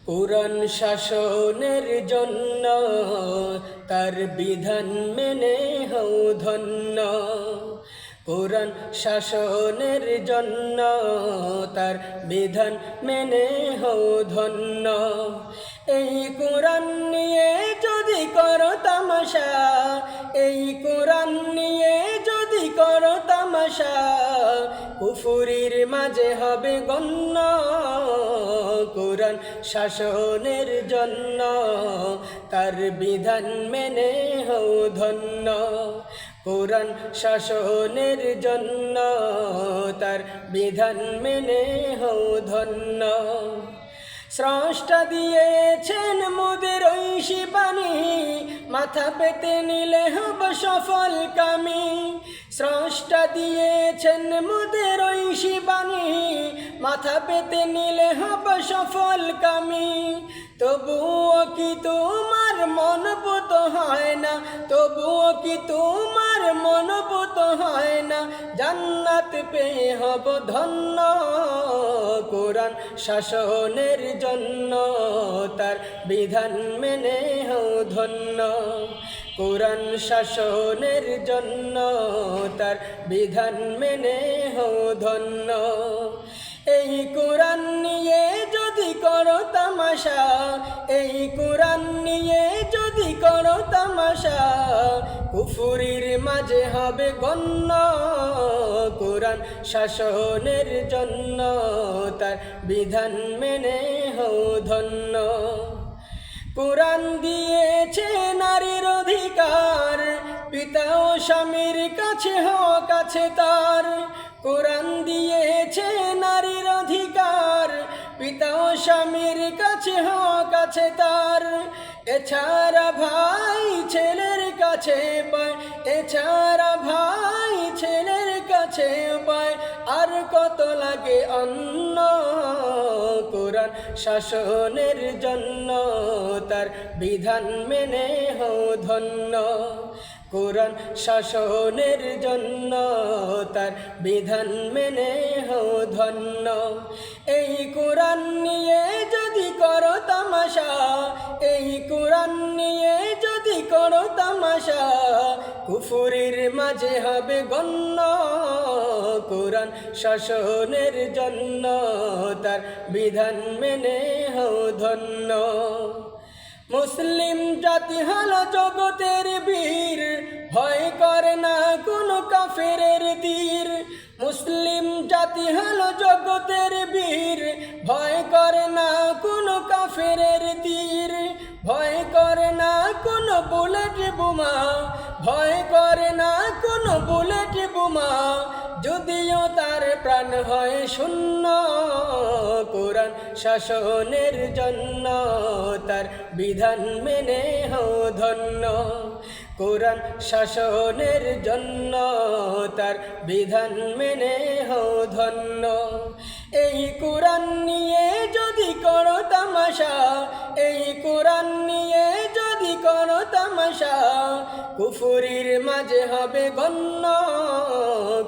কুরআন শাসনের জন্য তার বিধান মেনে হও ধন্য। কুরআন শাসনের জন্য তার বিধান মেনে হও ধন্য। এই কুরআন নিয়ে যদি করো তামাশা, এই কুরআন নিয়ে যদি করো তামাশা, কুফুরির মাঝে হবে গণ্য। কুরআন শাসনের জন্য তার বিধান মেনে হও ধন্য। কুরআন শাসনের জন্য তার বিধান মেনে হও ধন্য। স্রষ্টা দিয়েছেন মোদের ঐশী বাণী, মাথা পেতে নিলে হব সফল কামি। স্রষ্টা দিয়েছেন মোদের ঐশী বাণী, মাথা পেতে নিলে হব সফল কামি। তবুও কি তোমার মন পুত হয় না, তবুও কি তোমার মন পুত হয় না, জান্নাত পেয়ে হব ধন্য। কুরআন শাসনের জন্য তার বিধান মেনে হও ধন্য। কুরআন শাসনের জন্য তার বিধান মেনে হও ধন্য। এই কুরআন নিয়ে যদি করো তামাশা, এই কুরআন নিয়ে যদি করো তামাশা, কুফুরির মাঝে হবে গণ্য। কুরআন শাসনের জন্য তার বিধান মেনে হও ধন্য। কুরআন দিয়েছে নারীর অধিকার, পিতা ও স্বামীর কাছে হক আছে তার। কুরআন দিয়েছে নারীর অধিকার, পিতা ও স্বামীর কাছে হক আছে তার। এছাড়া ভাই ছেলের কাছে পায়, এছাড়া ভাই ছেলের কাছে পায়, আর কত লাগে অন্য। কুরআন শাসনের জন্য তার বিধান মেনে হও ধন্য। কুরআন শাসনের জন্য তার বিধান মেনে হও ধন্য। এই কুরআন নিয়ে যদি করো তামাশা, এই কুরআন নিয়ে যদি করো তামাশা, কুফুরির মাঝে হবে গণ্য। কুরআন শাসনের জন্য তার বিধান মেনে হও ধন্য। মুসলিম জাতি হলো জগতের বীর, ভয় করে না কোনো কাফেরের তীর। মুসলিম জাতি হলো জগতের বীর, ভয় করে না কোনো কাফেরের তীর। ভয় করে না কোনো বুলেট বোমা, ভয় করে না কোনো বুলেট বোমা, যদিও তার প্রাণ হয় শূন্য। কুরআন শাসনের জন্য তার বিধান মেনে হও ধন্য। কুরআন শাসনের জন্য তার বিধান মেনে হও ধন্য। এই কুরআন নিয়ে যদি করো তামাশা, এই কুরআন নিয়ে যদি করো তামাশা, কুফুরির মাঝে হবে গণ্য।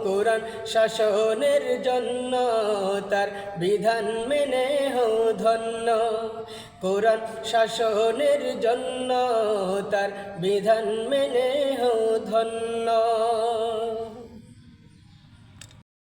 কুরআন শাসনের জন্য তার বিধান মেনে হও ধন্য। কুরআন শাসনের জন্য তার বিধান মেনে হও ধন্য।